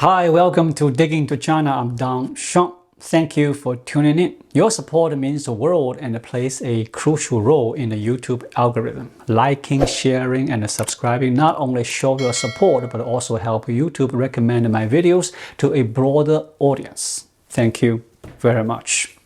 Hi, welcome to Digging to China. I'm Dong Sheng. Thank you for tuning in. Your support means the world and plays a crucial role in the YouTube algorithm. Liking, sharing, and subscribing not only show your support, but also help YouTube recommend my videos to a broader audience. Thank you very much.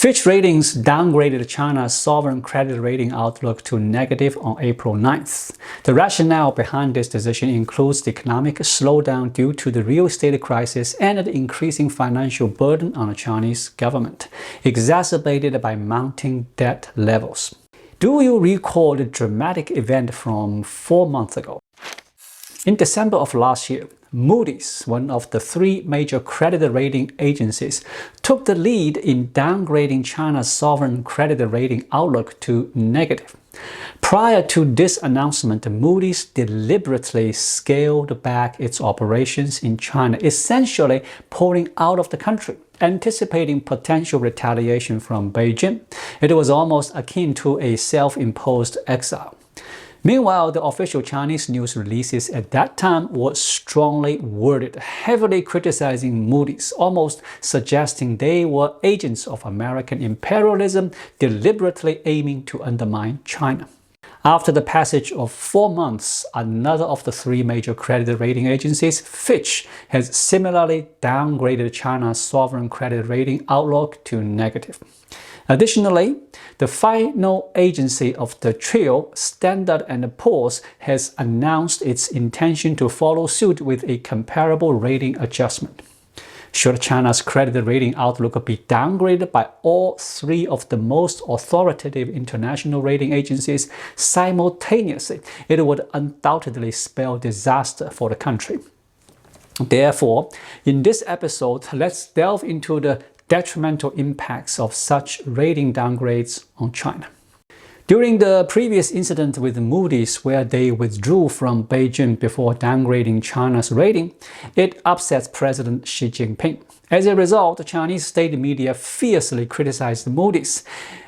Fitch Ratings downgraded China's sovereign credit rating outlook to negative on April 9th. The rationale behind this decision includes the economic slowdown due to the real estate crisis and the increasing financial burden on the Chinese government, exacerbated by mounting debt levels. Do you recall the dramatic event from 4 months ago? In December of last year, Moody's, one of the three major credit rating agencies, took the lead in downgrading China's sovereign credit rating outlook to negative. Prior to this announcement, Moody's deliberately scaled back its operations in China, essentially pulling out of the country, anticipating potential retaliation from Beijing. It was almost akin to a self-imposed exile. Meanwhile, the official Chinese news releases at that time were strongly worded, heavily criticizing Moody's, almost suggesting they were agents of American imperialism, deliberately aiming to undermine China. After the passage of 4 months, another of the three major credit rating agencies, Fitch, has similarly downgraded China's sovereign credit rating outlook to negative. Additionally, the final agency of the trio, Standard & Poor's, has announced its intention to follow suit with a comparable rating adjustment. Should China's credit rating outlook be downgraded by all three of the most authoritative international rating agencies simultaneously, it would undoubtedly spell disaster for the country. Therefore, in this episode, let's delve into the detrimental impacts of such rating downgrades on China. During the previous incident with Moody's, where they withdrew from Beijing before downgrading China's rating, it upsets President Xi Jinping. As a result, the Chinese state media fiercely criticized Moody's,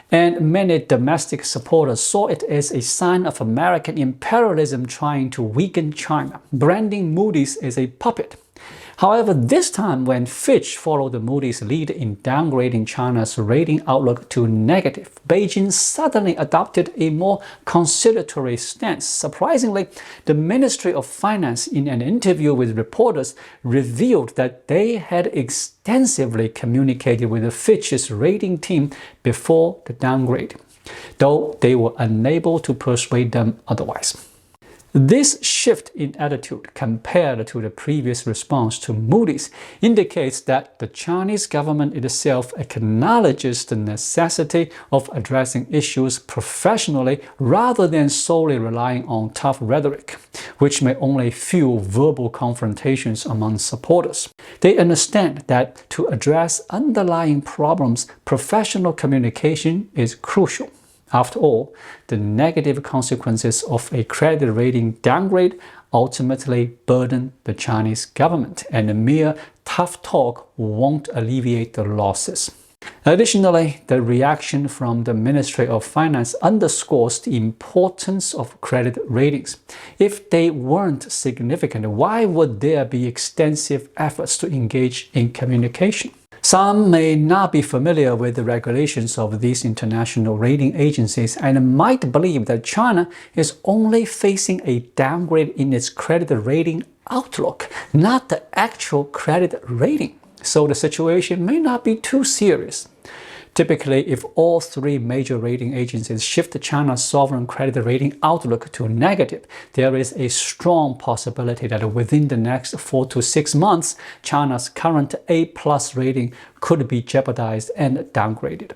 and many domestic supporters saw it as a sign of American imperialism trying to weaken China, branding Moody's as a puppet. However, this time when Fitch followed Moody's lead in downgrading China's rating outlook to negative, Beijing suddenly adopted a more conciliatory stance. Surprisingly, the Ministry of Finance, in an interview with reporters, revealed that they had extensively communicated with Fitch's rating team before the downgrade, though they were unable to persuade them otherwise. This shift in attitude compared to the previous response to Moody's indicates that the Chinese government itself acknowledges the necessity of addressing issues professionally rather than solely relying on tough rhetoric, which may only fuel verbal confrontations among supporters. They understand that to address underlying problems, professional communication is crucial. After all, the negative consequences of a credit rating downgrade ultimately burden the Chinese government, and a mere tough talk won't alleviate the losses. Additionally, the reaction from the Ministry of Finance underscores the importance of credit ratings. If they weren't significant, why would there be extensive efforts to engage in communication? Some may not be familiar with the regulations of these international rating agencies and might believe that China is only facing a downgrade in its credit rating outlook, not the actual credit rating. So the situation may not be too serious. Typically, if all three major rating agencies shift China's sovereign credit rating outlook to negative, there is a strong possibility that within the next 4 to 6 months, China's current A+ rating could be jeopardized and downgraded.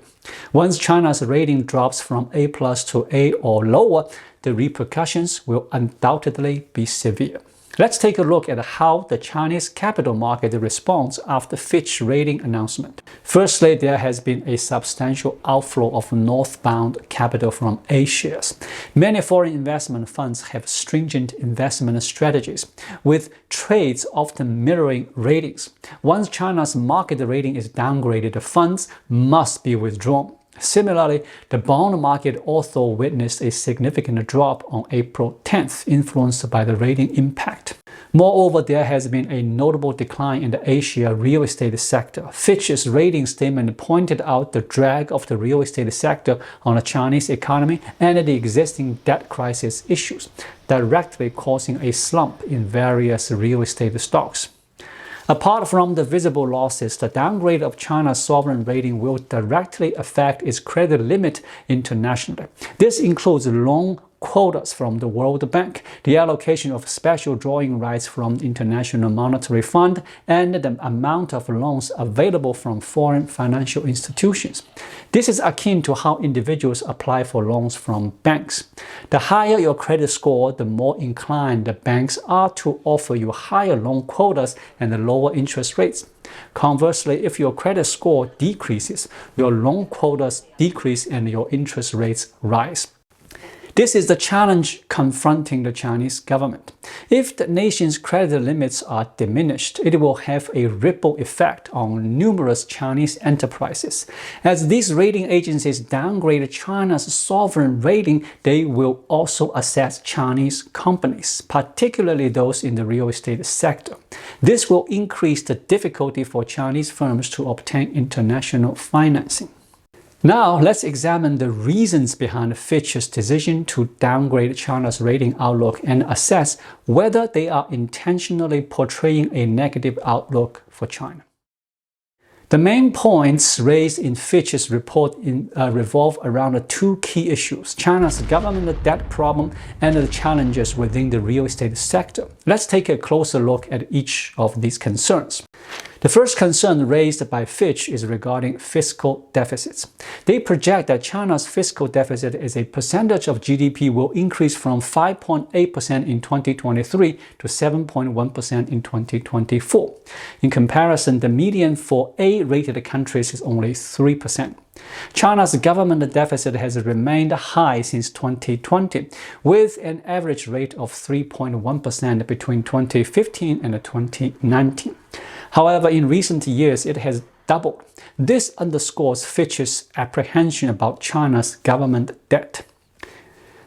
Once China's rating drops from A+ to A or lower, the repercussions will undoubtedly be severe. Let's take a look at how the Chinese capital market responds after Fitch rating announcement. Firstly, there has been a substantial outflow of northbound capital from A shares. Many foreign investment funds have stringent investment strategies, with trades often mirroring ratings. Once China's market rating is downgraded, the funds must be withdrawn. Similarly, the bond market also witnessed a significant drop on April 10th, influenced by the rating impact. Moreover, there has been a notable decline in the Asia real estate sector. Fitch's rating statement pointed out the drag of the real estate sector on the Chinese economy and the existing debt crisis issues, directly causing a slump in various real estate stocks. Apart from the visible losses, the downgrade of China's sovereign rating will directly affect its credit limit internationally. This includes loan quotas from the World Bank, the allocation of special drawing rights from the International Monetary Fund, and the amount of loans available from foreign financial institutions. This is akin to how individuals apply for loans from banks. The higher your credit score, the more inclined the banks are to offer you higher loan quotas and lower interest rates. Conversely, if your credit score decreases, your loan quotas decrease and your interest rates rise. This is the challenge confronting the Chinese government. If the nation's credit limits are diminished, it will have a ripple effect on numerous Chinese enterprises. As these rating agencies downgrade China's sovereign rating, they will also assess Chinese companies, particularly those in the real estate sector. This will increase the difficulty for Chinese firms to obtain international financing. Now, let's examine the reasons behind Fitch's decision to downgrade China's rating outlook and assess whether they are intentionally portraying a negative outlook for China. The main points raised in Fitch's report revolve around two key issues: China's government debt problem and the challenges within the real estate sector. Let's take a closer look at each of these concerns. The first concern raised by Fitch is regarding fiscal deficits. They project that China's fiscal deficit as a percentage of GDP will increase from 5.8% in 2023 to 7.1% in 2024. In comparison, the median for A-rated countries is only 3%. China's government deficit has remained high since 2020, with an average rate of 3.1% between 2015 and 2019. However, in recent years, it has doubled. This underscores Fitch's apprehension about China's government debt.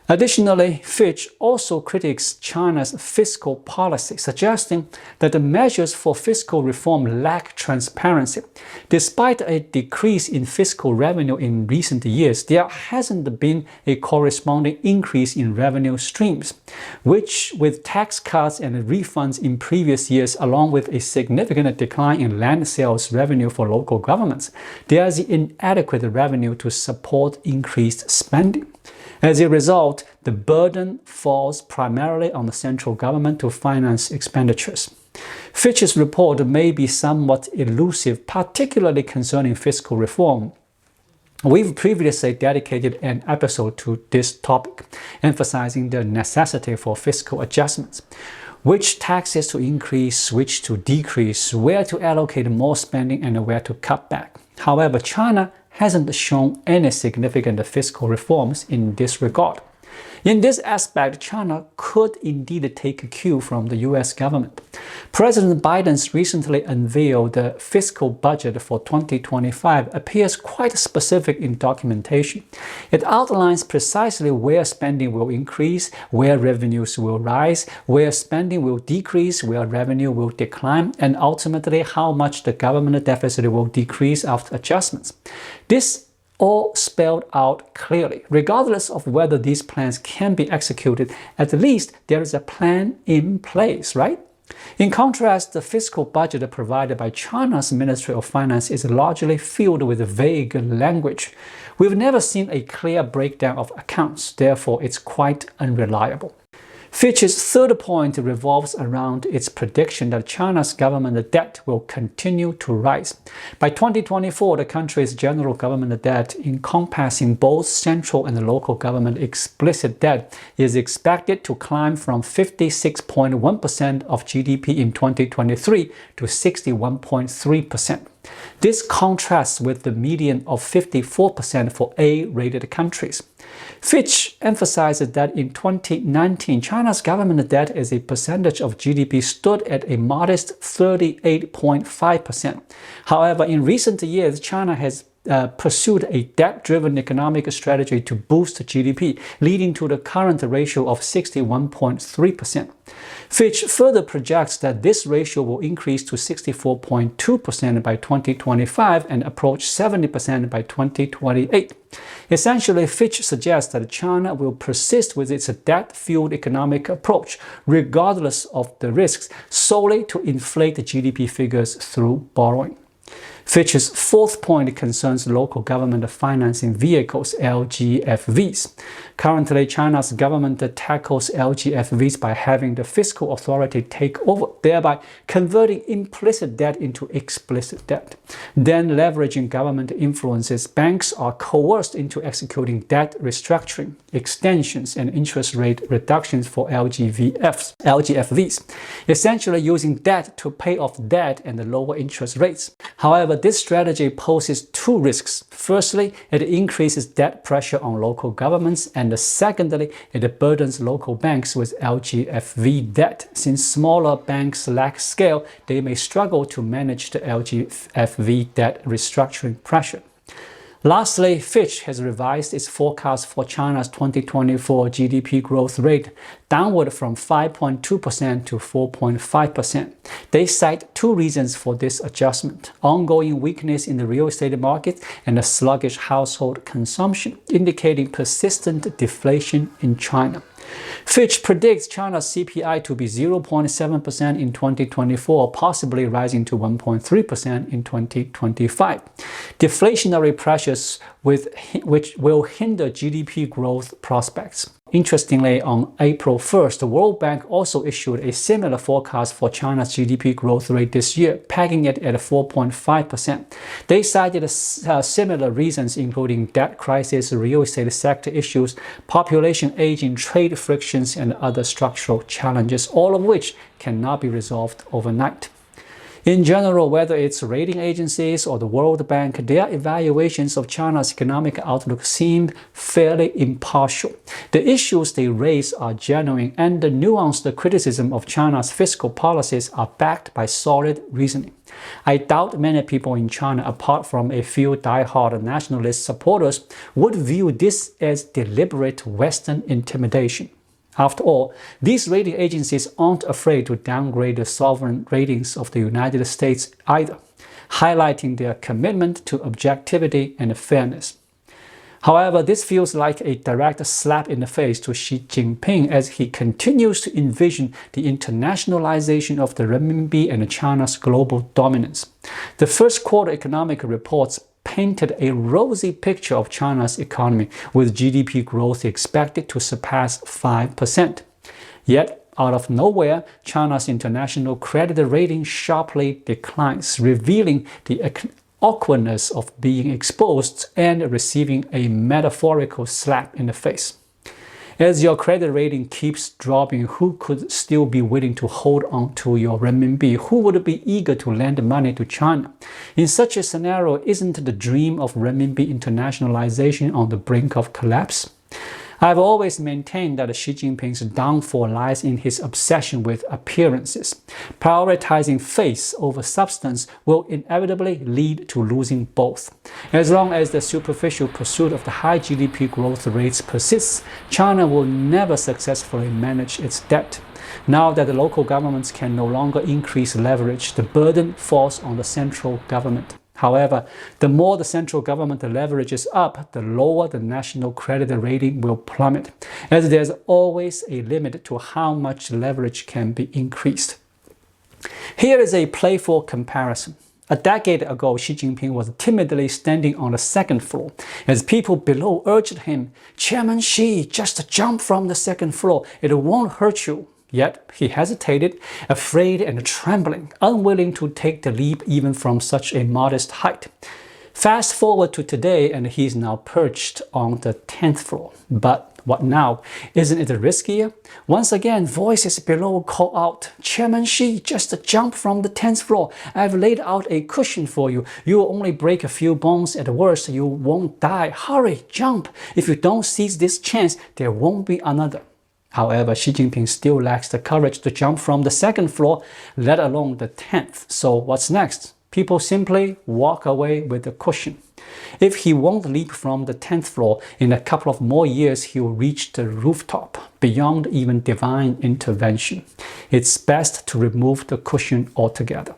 Additionally, Fitch also critiques China's fiscal policy, suggesting that the measures for fiscal reform lack transparency. Despite a decrease in fiscal revenue in recent years, there hasn't been a corresponding increase in revenue streams, which, with tax cuts and refunds in previous years, along with a significant decline in land sales revenue for local governments, there is inadequate revenue to support increased spending. As a result, the burden falls primarily on the central government to finance expenditures. Fitch's report may be somewhat elusive, particularly concerning fiscal reform. We've previously dedicated an episode to this topic, emphasizing the necessity for fiscal adjustments. Which taxes to increase, which to decrease, where to allocate more spending, and where to cut back. However, China hasn't shown any significant fiscal reforms in this regard. In this aspect, China could indeed take a cue from the US government. President Biden's recently unveiled fiscal budget for 2025 appears quite specific in documentation. It outlines precisely where spending will increase, where revenues will rise, where spending will decrease, where revenue will decline, and ultimately how much the government deficit will decrease after adjustments. This all spelled out clearly. Regardless of whether these plans can be executed, at least there is a plan in place, right? In contrast, the fiscal budget provided by China's Ministry of Finance is largely filled with vague language. We've never seen a clear breakdown of accounts, therefore it's quite unreliable. Fitch's third point revolves around its prediction that China's government debt will continue to rise. By 2024, the country's general government debt, encompassing both central and local government explicit debt, is expected to climb from 56.1% of GDP in 2023 to 61.3%. This contrasts with the median of 54% for A-rated countries. Fitch emphasizes that in 2019, China's government debt as a percentage of GDP stood at a modest 38.5%. However, in recent years, China has pursued a debt-driven economic strategy to boost GDP, leading to the current ratio of 61.3%. Fitch further projects that this ratio will increase to 64.2% by 2025 and approach 70% by 2028. Essentially, Fitch suggests that China will persist with its debt-fueled economic approach, regardless of the risks, solely to inflate GDP figures through borrowing. Fitch's fourth point concerns local government financing vehicles, LGFVs. Currently, China's government tackles LGFVs by having the fiscal authority take over, thereby converting implicit debt into explicit debt. Then, leveraging government influences, banks are coerced into executing debt restructuring, extensions, and interest rate reductions for LGFVs, essentially using debt to pay off debt and lower interest rates. However, this strategy poses two risks. Firstly, it increases debt pressure on local governments, and secondly, it burdens local banks with LGFV debt. Since smaller banks lack scale, they may struggle to manage the LGFV debt restructuring pressure. Lastly, Fitch has revised its forecast for China's 2024 GDP growth rate downward from 5.2% to 4.5%. They cite two reasons for this adjustment: ongoing weakness in the real estate market and a sluggish household consumption, indicating persistent deflation in China. Fitch predicts China's CPI to be 0.7% in 2024, possibly rising to 1.3% in 2025. Deflationary pressures which will hinder GDP growth prospects. Interestingly, on April 1st, the World Bank also issued a similar forecast for China's GDP growth rate this year, pegging it at 4.5%. They cited similar reasons, including debt crisis, real estate sector issues, population aging, trade frictions, and other structural challenges, all of which cannot be resolved overnight. In general, whether it's rating agencies or the World Bank, their evaluations of China's economic outlook seem fairly impartial. The issues they raise are genuine, and the nuanced criticism of China's fiscal policies are backed by solid reasoning. I doubt many people in China, apart from a few die-hard nationalist supporters, would view this as deliberate Western intimidation. After all, these rating agencies aren't afraid to downgrade the sovereign ratings of the United States either, highlighting their commitment to objectivity and fairness. However, this feels like a direct slap in the face to Xi Jinping as he continues to envision the internationalization of the renminbi and China's global dominance. The first quarter economic reports painted a rosy picture of China's economy, with GDP growth expected to surpass 5%. Yet, out of nowhere, China's international credit rating sharply declines, revealing the awkwardness of being exposed and receiving a metaphorical slap in the face. As your credit rating keeps dropping, who could still be willing to hold on to your renminbi? Who would be eager to lend money to China? In such a scenario, isn't the dream of renminbi internationalization on the brink of collapse? I've always maintained that Xi Jinping's downfall lies in his obsession with appearances. Prioritizing face over substance will inevitably lead to losing both. As long as the superficial pursuit of the high GDP growth rates persists, China will never successfully manage its debt. Now that the local governments can no longer increase leverage, the burden falls on the central government. However, the more the central government leverages up, the lower the national credit rating will plummet, as there's always a limit to how much leverage can be increased. Here is a playful comparison. A decade ago, Xi Jinping was timidly standing on the second floor as people below urged him, "Chairman Xi, just jump from the second floor, it won't hurt you." Yet he hesitated, afraid and trembling, unwilling to take the leap even from such a modest height. Fast forward to today, and he's now perched on the 10th floor. But what now? Isn't it riskier? Once again, voices below call out, "Chairman Xi, just jump from the 10th floor. I've laid out a cushion for you. You'll only break a few bones at worst. You won't die. Hurry, jump. If you don't seize this chance, there won't be another." However, Xi Jinping still lacks the courage to jump from the second floor, let alone the 10th. So what's next? people simply walk away with the cushion. If he won't leap from the 10th floor, in a couple of more years he will reach the rooftop, beyond even divine intervention. It's best to remove the cushion altogether.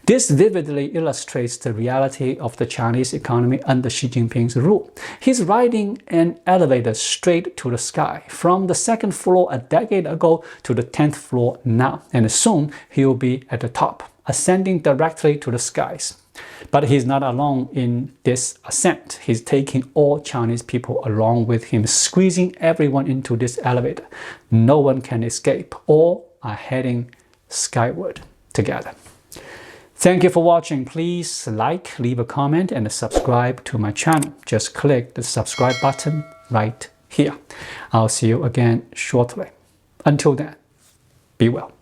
This vividly illustrates the reality of the Chinese economy under Xi Jinping's rule. He's riding an elevator straight to the sky, from the 2nd floor a decade ago to the 10th floor now, and soon he'll be at the top, ascending directly to the skies. But he's not alone in this ascent. He's taking all Chinese people along with him, squeezing everyone into this elevator. No one can escape. All are heading skyward together. Thank you for watching. Please like, leave a comment, and subscribe to my channel. Just click the subscribe button right here. I'll see you again shortly. Until then, be well.